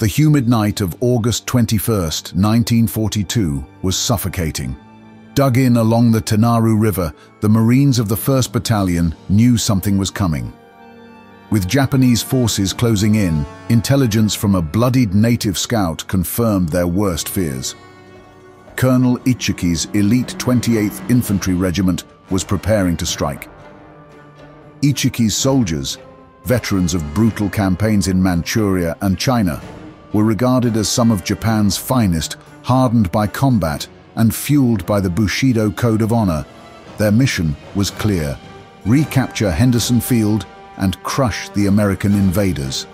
The humid night of August 21st, 1942 was suffocating. Dug in along the Tanaru River, the Marines of the 1st Battalion knew something was coming. With Japanese forces closing in, intelligence from a bloodied native scout confirmed their worst fears. Colonel Ichiki's elite 28th Infantry Regiment was preparing to strike. Ichiki's soldiers, veterans of brutal campaigns in Manchuria and China, were regarded as some of Japan's finest, hardened by combat and fueled by the Bushido Code of Honor. Their mission was clear: recapture Henderson Field and crush the American invaders.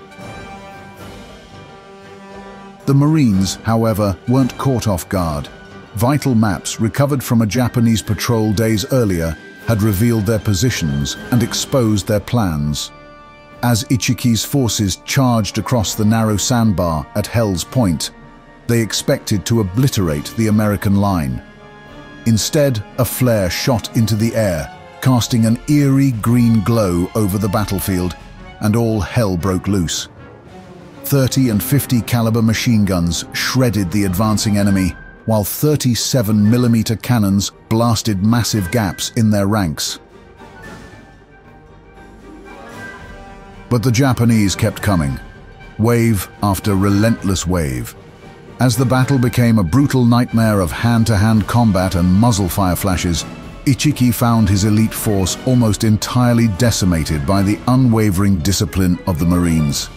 The Marines, however, weren't caught off guard. Vital maps recovered from a Japanese patrol days earlier had revealed their positions and exposed their plans. As Ichiki's forces charged across the narrow sandbar at Hell's Point, they expected to obliterate the American line. Instead, a flare shot into the air, casting an eerie green glow over the battlefield, and all hell broke loose. 30 and 50 caliber machine guns shredded the advancing enemy, while 37mm cannons blasted massive gaps in their ranks. But the Japanese kept coming, wave after relentless wave. As the battle became a brutal nightmare of hand-to-hand combat and muzzle fire flashes, Ichiki found his elite force almost entirely decimated by the unwavering discipline of the Marines.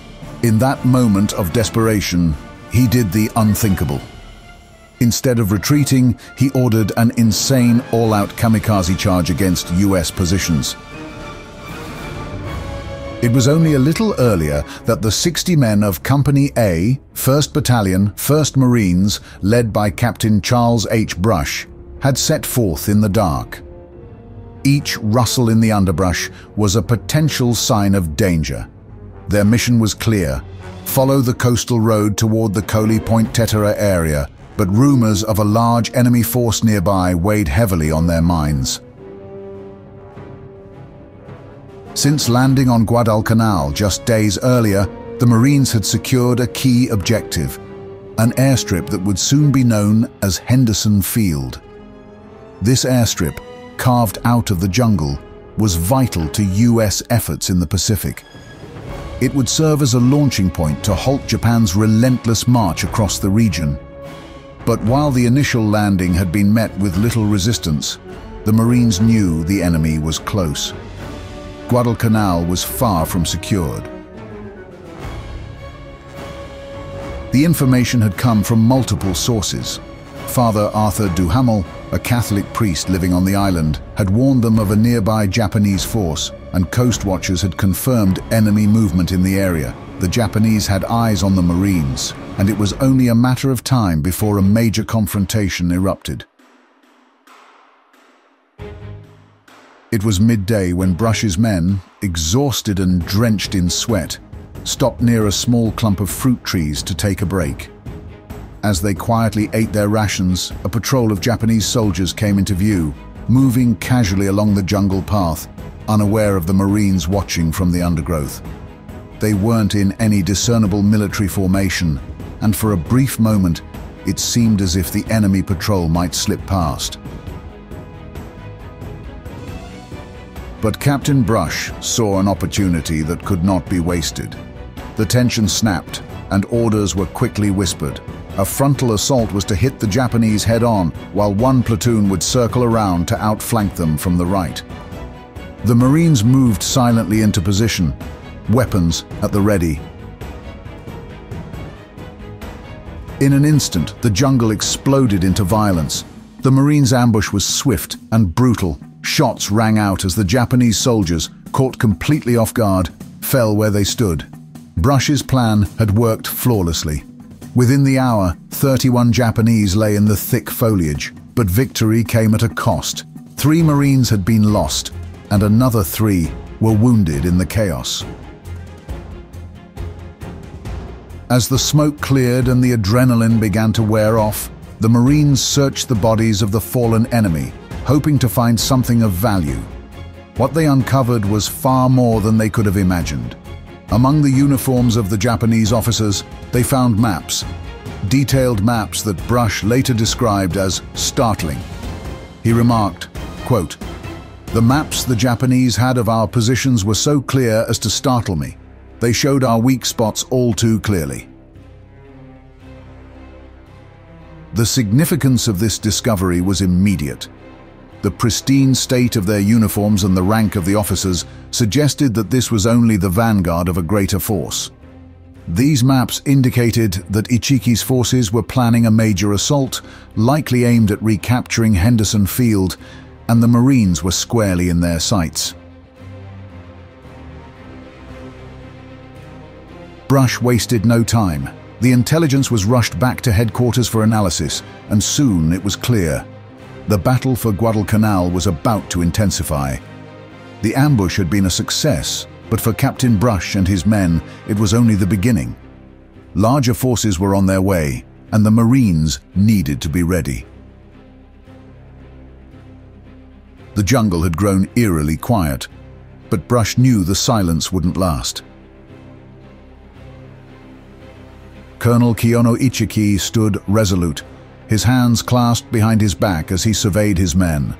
In that moment of desperation, he did the unthinkable. Instead of retreating, he ordered an insane all-out kamikaze charge against US positions. It was only a little earlier that the 60 men of Company A, 1st Battalion, 1st Marines, led by Captain Charles H. Brush, had set forth in the dark. Each rustle in the underbrush was a potential sign of danger. Their mission was clear: follow the coastal road toward the Coley Point Tetera area, but rumors of a large enemy force nearby weighed heavily on their minds. Since landing on Guadalcanal just days earlier, the Marines had secured a key objective, an airstrip that would soon be known as Henderson Field. This airstrip, carved out of the jungle, was vital to US efforts in the Pacific. It would serve as a launching point to halt Japan's relentless march across the region. But while the initial landing had been met with little resistance, the Marines knew the enemy was close. Guadalcanal was far from secured. The information had come from multiple sources. Father Arthur Duhamel, a Catholic priest living on the island, had warned them of a nearby Japanese force, and coast watchers had confirmed enemy movement in the area. The Japanese had eyes on the Marines, and it was only a matter of time before a major confrontation erupted. It was midday when Brush's men, exhausted and drenched in sweat, stopped near a small clump of fruit trees to take a break. As they quietly ate their rations, a patrol of Japanese soldiers came into view, moving casually along the jungle path, unaware of the Marines watching from the undergrowth. They weren't in any discernible military formation, and for a brief moment, it seemed as if the enemy patrol might slip past. But Captain Brush saw an opportunity that could not be wasted. The tension snapped, and orders were quickly whispered. A frontal assault was to hit the Japanese head-on, while one platoon would circle around to outflank them from the right. The Marines moved silently into position, weapons at the ready. In an instant, the jungle exploded into violence. The Marines' ambush was swift and brutal. Shots rang out as the Japanese soldiers, caught completely off guard, fell where they stood. Brush's plan had worked flawlessly. Within the hour, 31 Japanese lay in the thick foliage, but victory came at a cost. 3 Marines had been lost, and another 3 were wounded in the chaos. As the smoke cleared and the adrenaline began to wear off, the Marines searched the bodies of the fallen enemy, hoping to find something of value. What they uncovered was far more than they could have imagined. Among the uniforms of the Japanese officers, They found maps, detailed maps that Brush later described as startling. He remarked, quote, "The maps the Japanese had of our positions were so clear as to startle me. They showed our weak spots all too clearly." The significance of this discovery was immediate. The pristine state of their uniforms and the rank of the officers suggested that this was only the vanguard of a greater force. These maps indicated that Ichiki's forces were planning a major assault, likely aimed at recapturing Henderson Field, and the Marines were squarely in their sights. Brush wasted no time. The intelligence was rushed back to headquarters for analysis, and soon it was clear. The battle for Guadalcanal was about to intensify. The ambush had been a success, but for Captain Brush and his men, it was only the beginning. Larger forces were on their way, and the Marines needed to be ready. The jungle had grown eerily quiet, but Brush knew the silence wouldn't last. Colonel Kiyono Ichiki stood resolute, his hands clasped behind his back as he surveyed his men.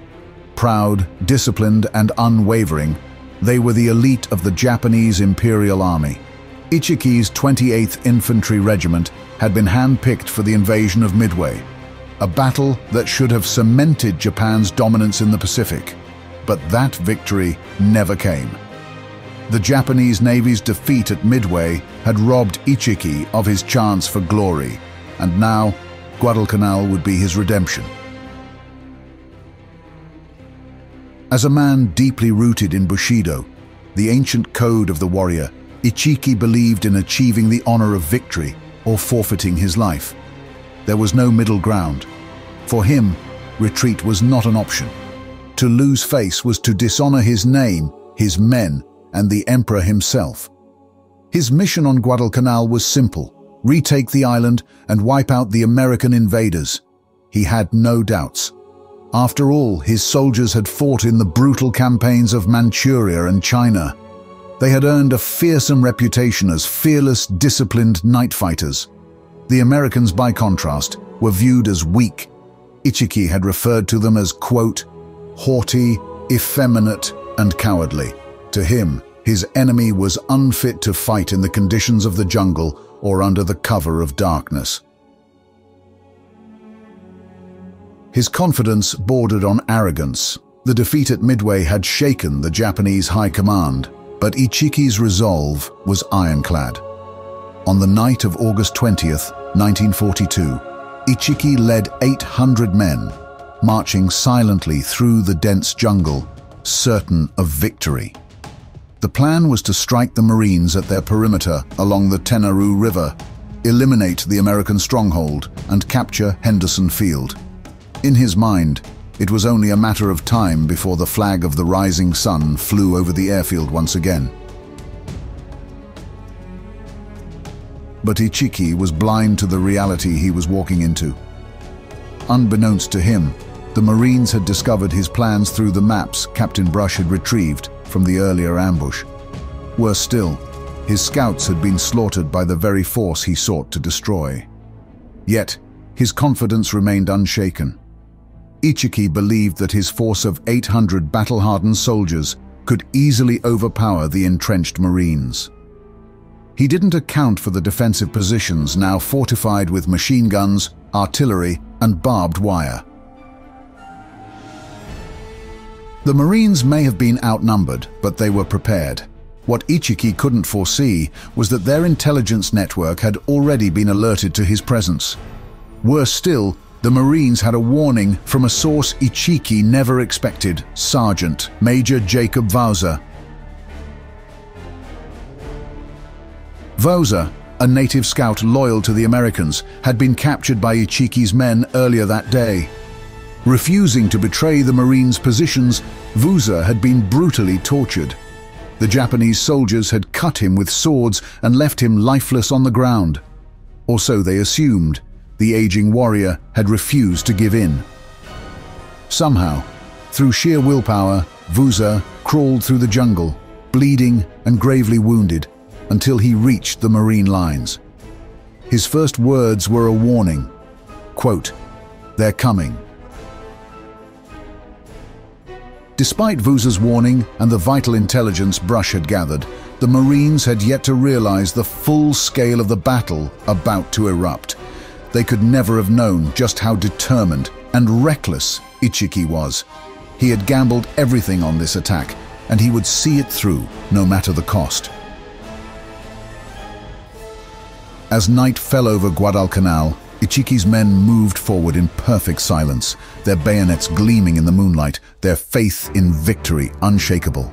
Proud, disciplined, and unwavering, they were the elite of the Japanese Imperial Army. Ichiki's 28th Infantry Regiment had been handpicked for the invasion of Midway, a battle that should have cemented Japan's dominance in the Pacific. But that victory never came. The Japanese Navy's defeat at Midway had robbed Ichiki of his chance for glory, and now Guadalcanal would be his redemption. As a man deeply rooted in Bushido, the ancient code of the warrior, Ichiki believed in achieving the honor of victory or forfeiting his life. There was no middle ground. For him, retreat was not an option. To lose face was to dishonor his name, his men, and the emperor himself. His mission on Guadalcanal was simple: retake the island and wipe out the American invaders. He had no doubts. After all, his soldiers had fought in the brutal campaigns of Manchuria and China. They had earned a fearsome reputation as fearless, disciplined night fighters. The Americans, by contrast, were viewed as weak. Ichiki had referred to them as, quote, haughty, effeminate, and cowardly. To him, his enemy was unfit to fight in the conditions of the jungle or under the cover of darkness. His confidence bordered on arrogance. The defeat at Midway had shaken the Japanese high command, but Ichiki's resolve was ironclad. On the night of August 20th, 1942, Ichiki led 800 men, marching silently through the dense jungle, certain of victory. The plan was to strike the Marines at their perimeter along the Tenaru River, eliminate the American stronghold, and capture Henderson Field. In his mind, it was only a matter of time before the flag of the rising sun flew over the airfield once again. But Ichiki was blind to the reality he was walking into. Unbeknownst to him, the Marines had discovered his plans through the maps Captain Brush had retrieved from the earlier ambush. Worse still, his scouts had been slaughtered by the very force he sought to destroy. Yet, his confidence remained unshaken. Ichiki believed that his force of 800 battle-hardened soldiers could easily overpower the entrenched Marines. He didn't account for the defensive positions now fortified with machine guns, artillery, and barbed wire. The Marines may have been outnumbered, but they were prepared. What Ichiki couldn't foresee was that their intelligence network had already been alerted to his presence. Worse still, the Marines had a warning from a source Ichiki never expected: Sergeant Major Jacob Vauza. Vauza, a native scout loyal to the Americans, had been captured by Ichiki's men earlier that day. Refusing to betray the Marines' positions, Vauza had been brutally tortured. The Japanese soldiers had cut him with swords and left him lifeless on the ground. Or so they assumed. The aging warrior had refused to give in. Somehow, through sheer willpower, Vauza crawled through the jungle, bleeding and gravely wounded, until he reached the Marine lines. His first words were a warning. Quote, "They're coming." Despite Vuza's warning and the vital intelligence Brush had gathered, the Marines had yet to realize the full scale of the battle about to erupt. They could never have known just how determined and reckless Ichiki was. He had gambled everything on this attack, and he would see it through, no matter the cost. As night fell over Guadalcanal, Ichiki's men moved forward in perfect silence, their bayonets gleaming in the moonlight, their faith in victory unshakable.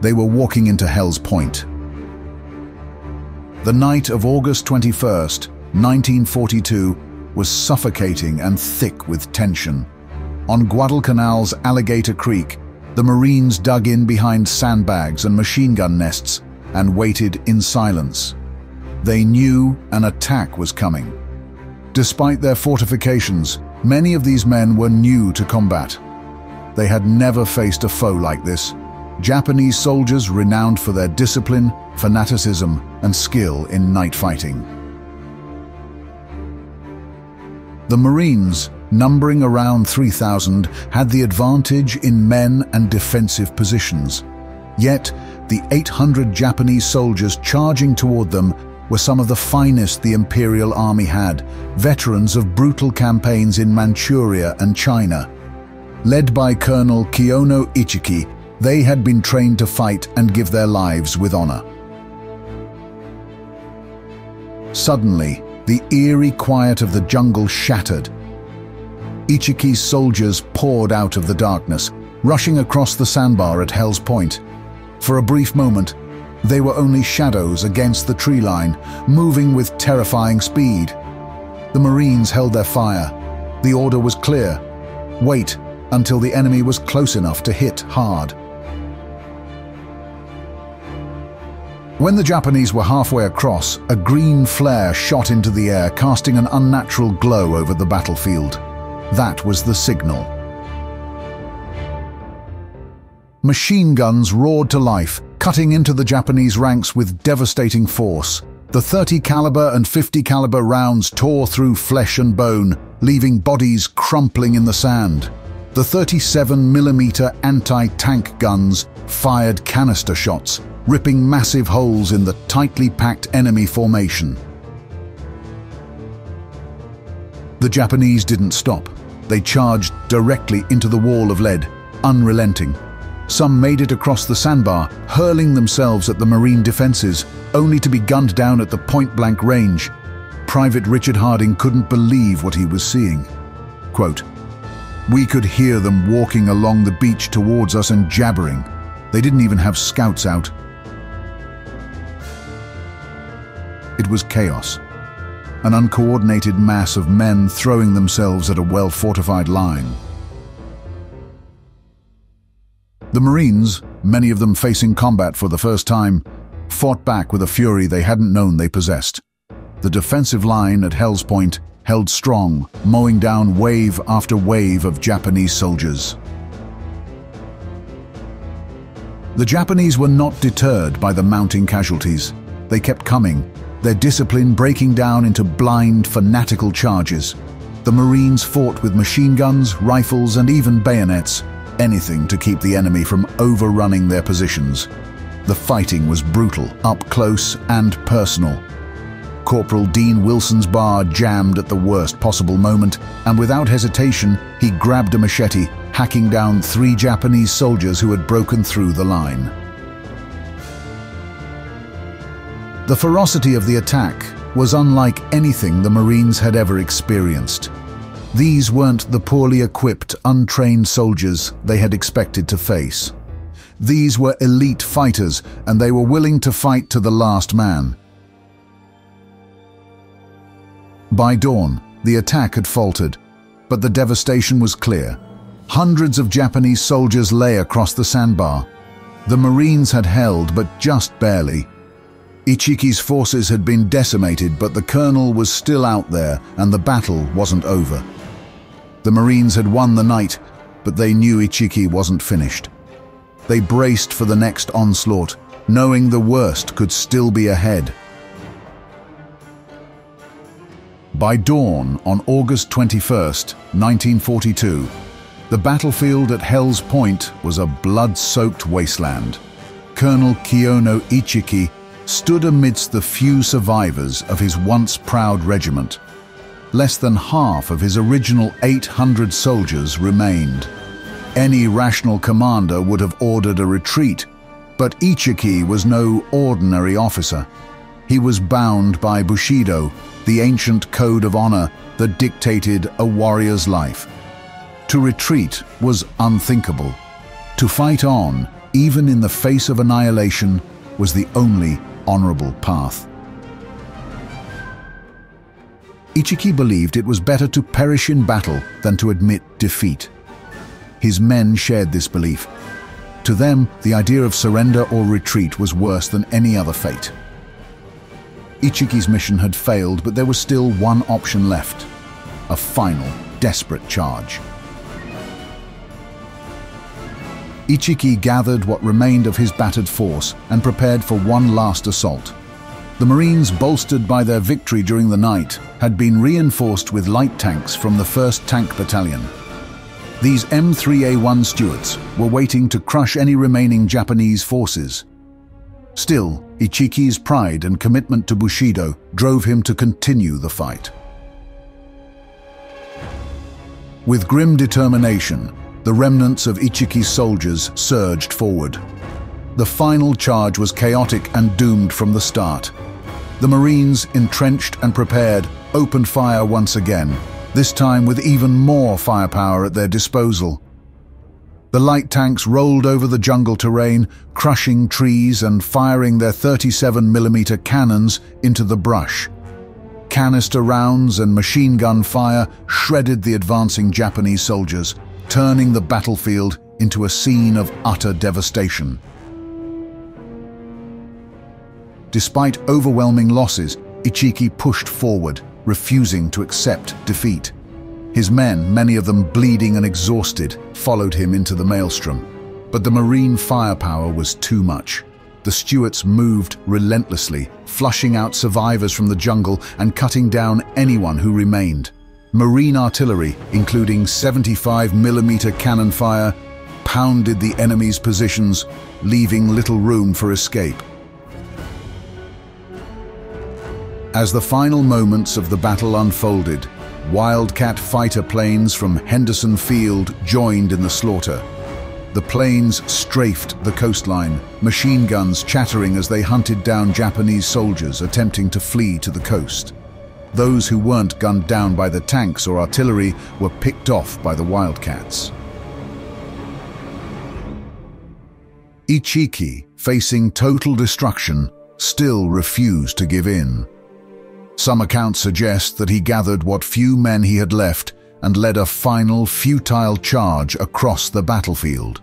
They were walking into Hell's Point. The night of August 21st, 1942, was suffocating and thick with tension. On Guadalcanal's Alligator Creek, the Marines dug in behind sandbags and machine gun nests and waited in silence. They knew an attack was coming. Despite their fortifications, many of these men were new to combat. They had never faced a foe like this. Japanese soldiers renowned for their discipline, fanaticism, and skill in night fighting. The Marines, numbering around 3,000, had the advantage in men and defensive positions. Yet, the 800 Japanese soldiers charging toward them were some of the finest the Imperial Army had, veterans of brutal campaigns in Manchuria and China. Led by Colonel Kiyono Ichiki, they had been trained to fight and give their lives with honor. Suddenly, the eerie quiet of the jungle shattered. Ichiki's soldiers poured out of the darkness, rushing across the sandbar at Hell's Point. For a brief moment, they were only shadows against the tree line, moving with terrifying speed. The Marines held their fire. The order was clear: wait until the enemy was close enough to hit hard. When the Japanese were halfway across, a green flare shot into the air, casting an unnatural glow over the battlefield. That was the signal. Machine guns roared to life, cutting into the Japanese ranks with devastating force. The 30 caliber and 50 caliber rounds tore through flesh and bone, leaving bodies crumpling in the sand. The 37mm anti-tank guns fired canister shots, ripping massive holes in the tightly packed enemy formation. The Japanese didn't stop. They charged directly into the wall of lead, unrelenting. Some made it across the sandbar, hurling themselves at the Marine defenses, only to be gunned down at the point-blank range. Private Richard Harding couldn't believe what he was seeing. Quote, "We could hear them walking along the beach towards us and jabbering. They didn't even have scouts out." It was chaos. An uncoordinated mass of men throwing themselves at a well-fortified line. The Marines, many of them facing combat for the first time, fought back with a fury they hadn't known they possessed. The defensive line at Hell's Point held strong, mowing down wave after wave of Japanese soldiers. The Japanese were not deterred by the mounting casualties. They kept coming, their discipline breaking down into blind, fanatical charges. The Marines fought with machine guns, rifles, and even bayonets, anything to keep the enemy from overrunning their positions. The fighting was brutal, up close and personal. Corporal Dean Wilson's bar jammed at the worst possible moment, and without hesitation, he grabbed a machete, hacking down 3 Japanese soldiers who had broken through the line. The ferocity of the attack was unlike anything the Marines had ever experienced. These weren't the poorly equipped, untrained soldiers they had expected to face. These were elite fighters, and they were willing to fight to the last man. By dawn, the attack had faltered, but the devastation was clear. Hundreds of Japanese soldiers lay across the sandbar. The Marines had held, but just barely. Ichiki's forces had been decimated, but the colonel was still out there, and the battle wasn't over. The Marines had won the night, but they knew Ichiki wasn't finished. They braced for the next onslaught, knowing the worst could still be ahead. By dawn on August 21st, 1942, the battlefield at Hell's Point was a blood-soaked wasteland. Colonel Kiyono Ichiki stood amidst the few survivors of his once proud regiment. Less than half of his original 800 soldiers remained. Any rational commander would have ordered a retreat, but Ichiki was no ordinary officer. He was bound by Bushido, the ancient code of honor that dictated a warrior's life. To retreat was unthinkable. To fight on, even in the face of annihilation, was the only honorable path. Ichiki believed it was better to perish in battle than to admit defeat. His men shared this belief. To them, the idea of surrender or retreat was worse than any other fate. Ichiki's mission had failed, but there was still one option left: a final, desperate charge. Ichiki gathered what remained of his battered force and prepared for one last assault. The Marines, bolstered by their victory during the night, had been reinforced with light tanks from the 1st Tank Battalion. These M3A1 Stuarts were waiting to crush any remaining Japanese forces. Still, Ichiki's pride and commitment to Bushido drove him to continue the fight. With grim determination, the remnants of Ichiki's soldiers surged forward. The final charge was chaotic and doomed from the start. The Marines, entrenched and prepared, opened fire once again, this time with even more firepower at their disposal. The light tanks rolled over the jungle terrain, crushing trees and firing their 37mm cannons into the brush. Canister rounds and machine gun fire shredded the advancing Japanese soldiers, turning the battlefield into a scene of utter devastation. Despite overwhelming losses, Ichiki pushed forward, refusing to accept defeat. His men, many of them bleeding and exhausted, followed him into the maelstrom. But the Marine firepower was too much. The Stuarts moved relentlessly, flushing out survivors from the jungle and cutting down anyone who remained. Marine artillery, including 75mm cannon fire, pounded the enemy's positions, leaving little room for escape. As the final moments of the battle unfolded, Wildcat fighter planes from Henderson Field joined in the slaughter. The planes strafed the coastline, machine guns chattering as they hunted down Japanese soldiers attempting to flee to the coast. Those who weren't gunned down by the tanks or artillery were picked off by the Wildcats. Ichiki, facing total destruction, still refused to give in. Some accounts suggest that he gathered what few men he had left and led a final, futile charge across the battlefield.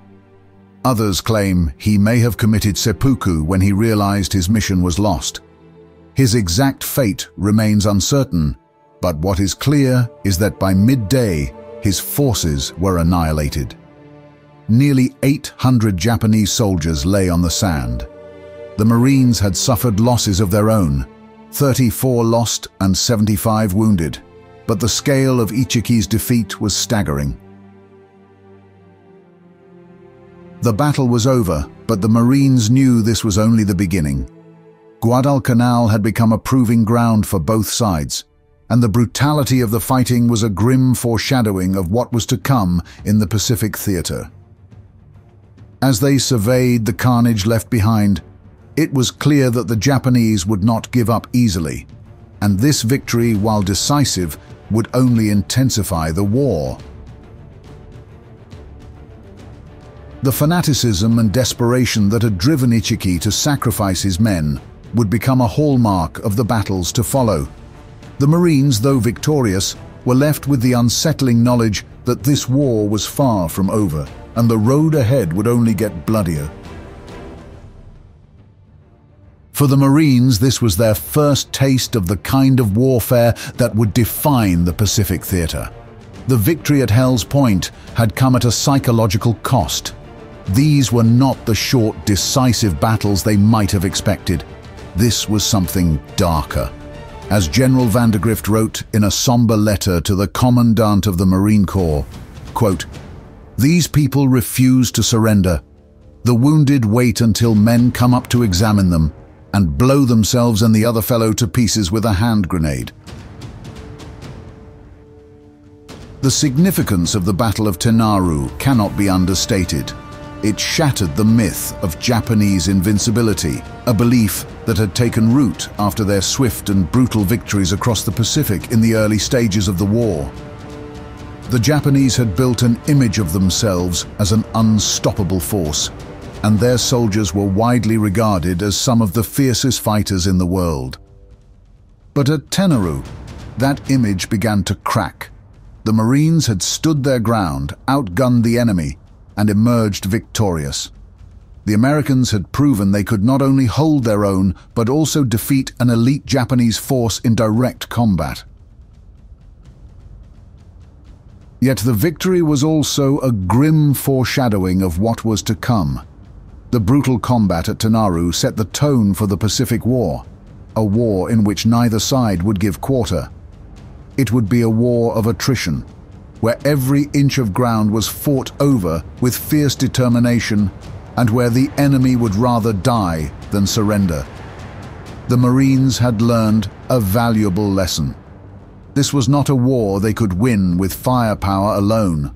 Others claim he may have committed seppuku when he realized his mission was lost. His exact fate remains uncertain, but what is clear is that by midday, his forces were annihilated. Nearly 800 Japanese soldiers lay on the sand. The Marines had suffered losses of their own, 34 lost and 75 wounded, but the scale of Ichiki's defeat was staggering. The battle was over, but the Marines knew this was only the beginning. Guadalcanal had become a proving ground for both sides, and the brutality of the fighting was a grim foreshadowing of what was to come in the Pacific Theater. As they surveyed the carnage left behind, it was clear that the Japanese would not give up easily, and this victory, while decisive, would only intensify the war. The fanaticism and desperation that had driven Ichiki to sacrifice his men would become a hallmark of the battles to follow. The Marines, though victorious, were left with the unsettling knowledge that this war was far from over, and the road ahead would only get bloodier. For the Marines, this was their first taste of the kind of warfare that would define the Pacific Theater. The victory at Hell's Point had come at a psychological cost. These were not the short, decisive battles they might have expected. This was something darker. As General Vandergrift wrote in a somber letter to the Commandant of the Marine Corps, quote, "These people refuse to surrender. The wounded wait until men come up to examine them and blow themselves and the other fellow to pieces with a hand grenade." The significance of the Battle of Tenaru cannot be understated. It shattered the myth of Japanese invincibility, a belief that had taken root after their swift and brutal victories across the Pacific in the early stages of the war. The Japanese had built an image of themselves as an unstoppable force, and their soldiers were widely regarded as some of the fiercest fighters in the world. But at Tenaru, that image began to crack. The Marines had stood their ground, outgunned the enemy, and emerged victorious. The Americans had proven they could not only hold their own, but also defeat an elite Japanese force in direct combat. Yet the victory was also a grim foreshadowing of what was to come. The brutal combat at Tenaru set the tone for the Pacific War, a war in which neither side would give quarter. It would be a war of attrition, where every inch of ground was fought over with fierce determination and where the enemy would rather die than surrender. The Marines had learned a valuable lesson. This was not a war they could win with firepower alone.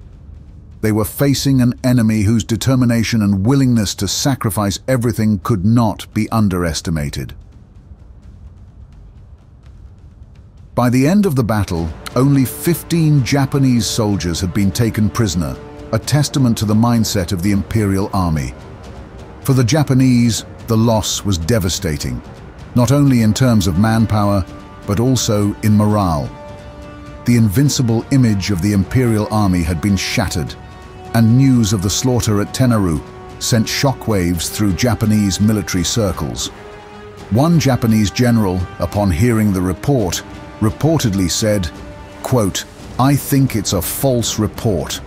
They were facing an enemy whose determination and willingness to sacrifice everything could not be underestimated. By the end of the battle, only 15 Japanese soldiers had been taken prisoner, a testament to the mindset of the Imperial Army. For the Japanese, the loss was devastating, not only in terms of manpower, but also in morale. The invincible image of the Imperial Army had been shattered, and news of the slaughter at Tenaru sent shockwaves through Japanese military circles. One Japanese general, upon hearing the report, reportedly said, quote, "I think it's a false report."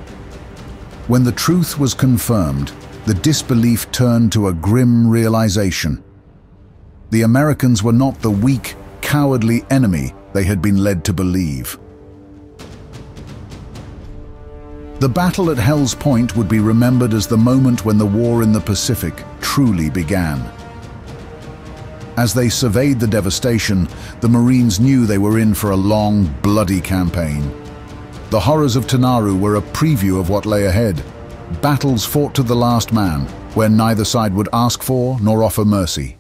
When the truth was confirmed, the disbelief turned to a grim realization. The Americans were not the weak, cowardly enemy they had been led to believe. The battle at Hell's Point would be remembered as the moment when the war in the Pacific truly began. As they surveyed the devastation, the Marines knew they were in for a long, bloody campaign. The horrors of Tenaru were a preview of what lay ahead. Battles fought to the last man, where neither side would ask for nor offer mercy.